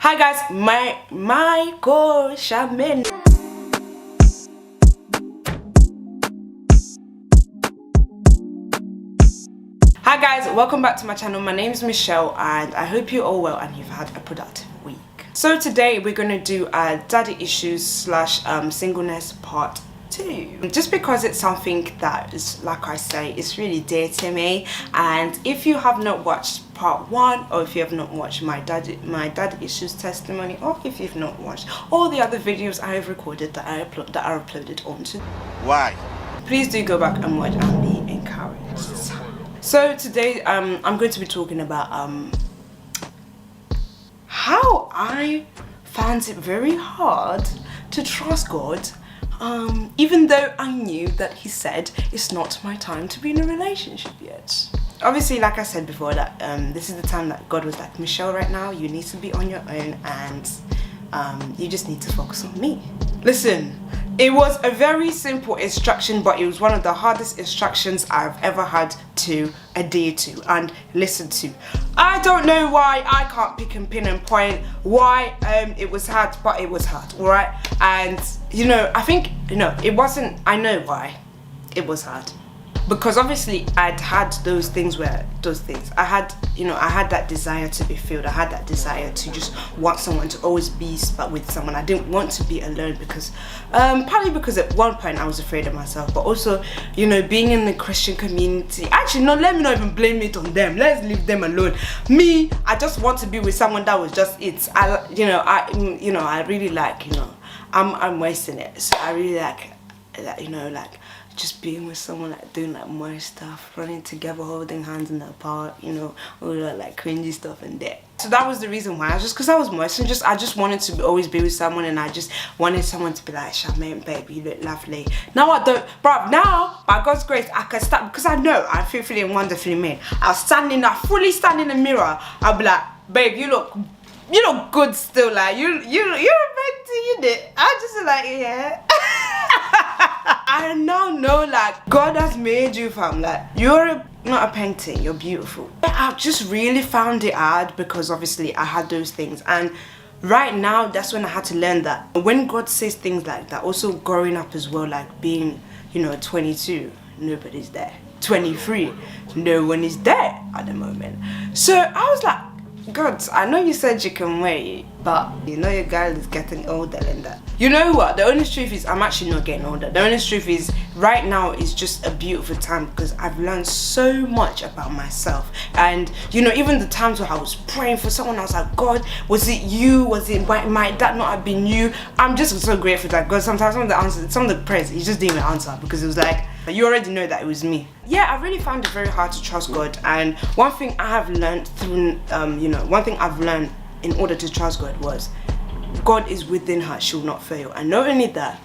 Hi guys, Michael Shaman. Hi guys, welcome back to my channel. My name is Michelle and I hope you're all well and you've had a productive week. So today we're going to do a daddy issues slash singleness part 2. Just because it's something that is, like I say, it's really dear to me. And if you have not watched part 1, or if you have not watched my daddy issues testimony, or if you've not watched all the other videos I have recorded that are uploaded onto, why? Please do go back and watch and be encouraged. So today I'm going to be talking about how I found it very hard to trust God, even though I knew that he said it's not my time to be in a relationship yet. Obviously, like I said before, that this is the time that God was like, Michelle, right now you need to be on your own and you just need to focus on me. Listen, it was a very simple instruction, but it was one of the hardest instructions I've ever had to adhere to and listen to. I don't know why I can't pick and pin and point why it was hard, but it was hard, alright? And you know, I think, you know, it wasn't, I know why it was hard. Because obviously I'd had those things I had, you know, I had that desire to be filled. I had that desire to just want someone, to always be with someone. I didn't want to be alone because partly because at one point I was afraid of myself, but also, you know, being in the Christian community. Actually, no, let me not even blame it on them. Let's leave them alone. Me, I just want to be with someone that was just it. I really like, you know, I'm wasting it. So I really like that, you know, like just being with someone, like doing like more stuff, running together, holding hands in the park, you know, all that like cringy stuff and that. So that was the reason why, just because I was moist and I just wanted to always be with someone, and I just wanted someone to be like, Charmaine, baby, you look lovely. Now I don't, bruv, now, by God's grace, I can start, because I know I'm fearfully and wonderfully made. I fully stand in the mirror, I'll be like, babe, you look good still, like, you're meant to, you did. I'm just like, yeah. I now know, like, God has made you, fam. Like, you're not a painting, you're beautiful. I just really found it hard because obviously I had those things, and right now that's when I had to learn that when God says things like that, also growing up as well, like being, you know, 22, nobody's there. 23, no one is there at the moment. So I was like, God, I know you said you can wait, but you know your girl is getting older than that. You know what? The honest truth is I'm actually not getting older. The honest truth is right now is just a beautiful time because I've learned so much about myself. And you know, even the times where I was praying for someone, I was like, God, was it you? Might that not have been you? I'm just so grateful that God, sometimes some of the prayers, he just didn't even answer because it was like, you already know that it was me. Yeah, I really found it very hard to trust God, and one thing I have learned through, one thing I've learned in order to trust God was, God is within her, she will not fail. And not only that,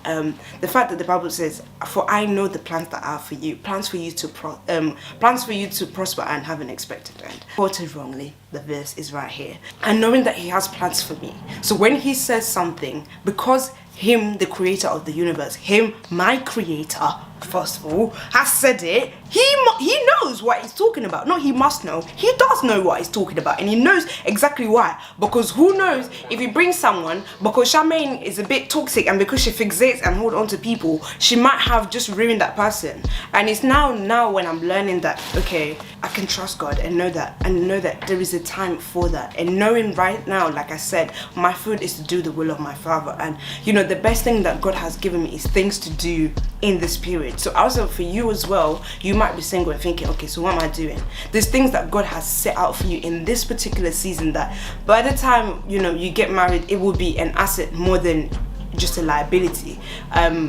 the fact that the Bible says, for I know the plans that are for you, plans for you to prosper and have an expected end. Quoted wrongly, the verse is right here. And knowing that he has plans for me. So when he says something, because him, the creator of the universe, him, my creator, first of all, has said it, he knows what he's talking about. No, he must know. He does know what he's talking about, and he knows exactly why. Because who knows if he brings someone, because Charmaine is a bit toxic, and because she fixates and hold on to people, she might have just ruined that person. And it's now when I'm learning that, okay, I can trust God and know that there is a time for that. And knowing right now, like I said, my food is to do the will of my Father. And you know, the best thing that God has given me is things to do in this period. So also for you as well, you might be single and thinking, okay, so what am I doing? There's things that God has set out for you in this particular season that by the time, you know, you get married, it will be an asset more than just a liability.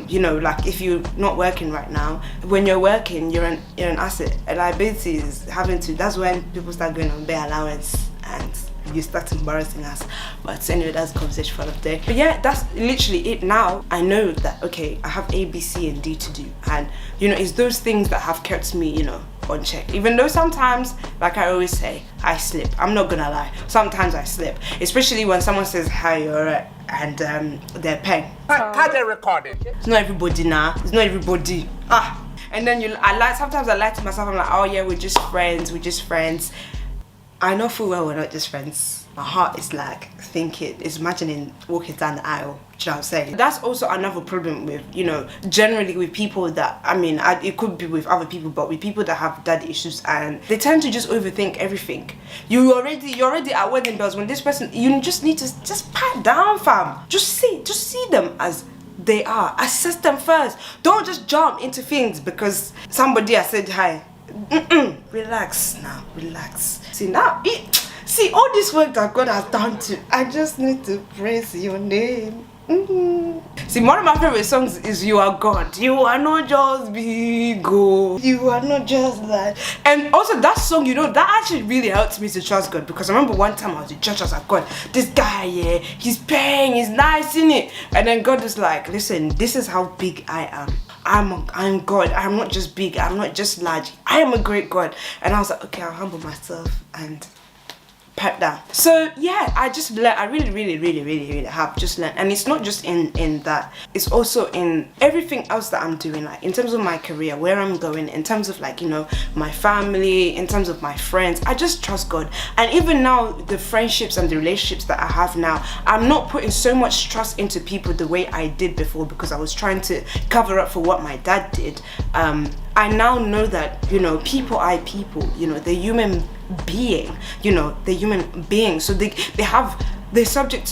You know, like if you're not working right now, when you're working, you're an asset. A liability is that's when people start going on bare allowance and you start embarrassing us. But anyway, that's a conversation for another day. But yeah, that's literally it. Now I know that, okay, I have A, B, C and D to do, and you know, it's those things that have kept me, you know, on check. Even though sometimes, like I always say, I slip. I'm not gonna lie, sometimes I slip, especially when someone says hi, you're right, and they're paying. Can't they record it? It's not everybody now. It's not everybody. And then sometimes I lie to myself. I'm like, oh yeah, we're just friends. I know full well we're not just friends. my heart is like thinking, is imagining walking down the aisle. Do you know what I'm saying? That's also another problem with, you know, generally with people that, I mean, it could be with other people, but with people that have daddy issues, and they tend to just overthink everything. You're already at wedding bells when this person, you just need to just pat down, fam. Just see them as they are. Assess them first. Don't just jump into things because somebody has said hi. Relax now, relax. See all this work that God has done to, I just need to praise your name. See, one of my favorite songs is You Are God. You are not just big, oh. You are not just that. And also that song, you know, that actually really helped me to trust God, because I remember one time I was in church, I was like, God, this guy, yeah, he's praying, he's nice, isn't it? And then God was like, listen, this is how big I am. I'm God. I'm not just big, I'm not just large, I am a great God. And I was like, okay, I'll humble myself and pat down. So yeah, I just learned, I really have just learned. And it's not just in that, it's also in everything else that I'm doing, like in terms of my career, where I'm going, in terms of like, you know, my family, in terms of my friends. I just trust God. And even now, the friendships and the relationships that I have now, I'm not putting so much trust into people the way I did before, because I was trying to cover up for what my dad did. I now know that, you know, people are people, you know, they're human being, you know, they're human beings. So they're subject they're subject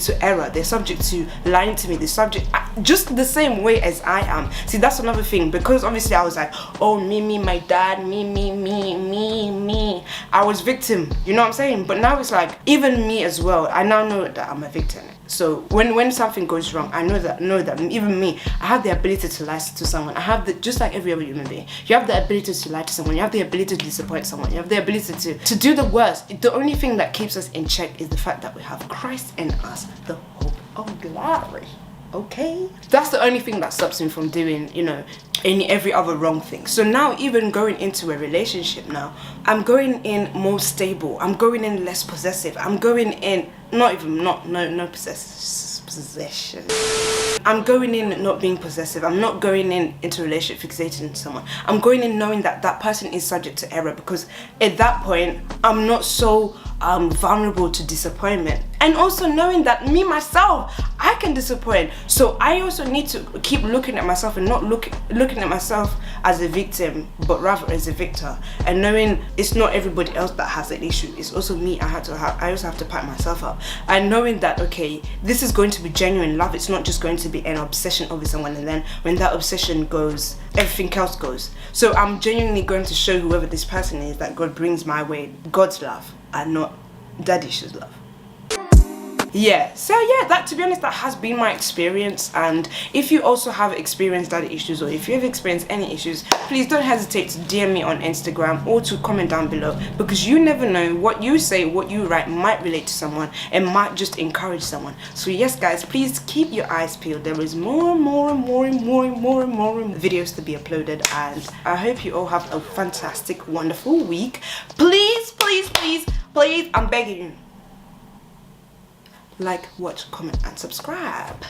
to error, they're subject to lying to me, they're subject just the same way as I am. See, that's another thing, because obviously I was like, oh, me, my dad, me. I was victim, you know what I'm saying? But now it's like, even me as well, I now know that I'm a victim. So when something goes wrong, I know that even me, I have the ability to lie to someone. I have just like every other human being, you have the ability to lie to someone, you have the ability to disappoint someone, you have the ability to do the worst. The only thing that keeps us in check is the fact that we have Christ in us, the hope of glory. Okay, that's the only thing that stops me from doing, you know, every other wrong thing. So now, even going into a relationship now, I'm going in more stable, I'm going in less possessive, I'm going in no possession. I'm going in not being possessive. I'm not going into a relationship fixated on someone. I'm going in knowing that that person is subject to error, because at that point I'm not so vulnerable to disappointment. And also knowing that me myself, I can disappoint. So I also need to keep looking at myself and not looking at myself as a victim, but rather as a victor. And knowing it's not everybody else that has an issue, it's also me. I also have to pat myself up. And knowing that, okay, this is going to be genuine love. It's not just going to be an obsession over someone, and then when that obsession goes, everything else goes. So I'm genuinely going to show whoever this person is that God brings my way God's love and not daddy issues love. Yeah, so yeah, that, to be honest, that has been my experience. And if you also have experienced daddy issues, or if you have experienced any issues, please don't hesitate to DM me on Instagram or to comment down below, because you never know, what you say, what you write might relate to someone and might just encourage someone. So yes guys, please keep your eyes peeled. There is more videos to be uploaded, and I hope you all have a fantastic, wonderful week. Please, I'm begging you, like, watch, comment and subscribe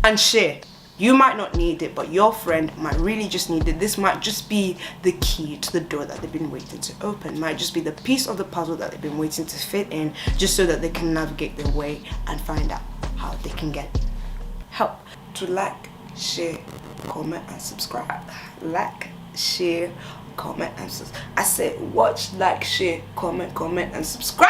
and share. You might not need it, but your friend might really just need it. This might just be the key to the door that they've been waiting to open. Might just be the piece of the puzzle that they've been waiting to fit in, just so that they can navigate their way and find out how they can get help. To like, share, comment and subscribe. Like, share, comment and subscribe. I said watch, like, share, comment and subscribe.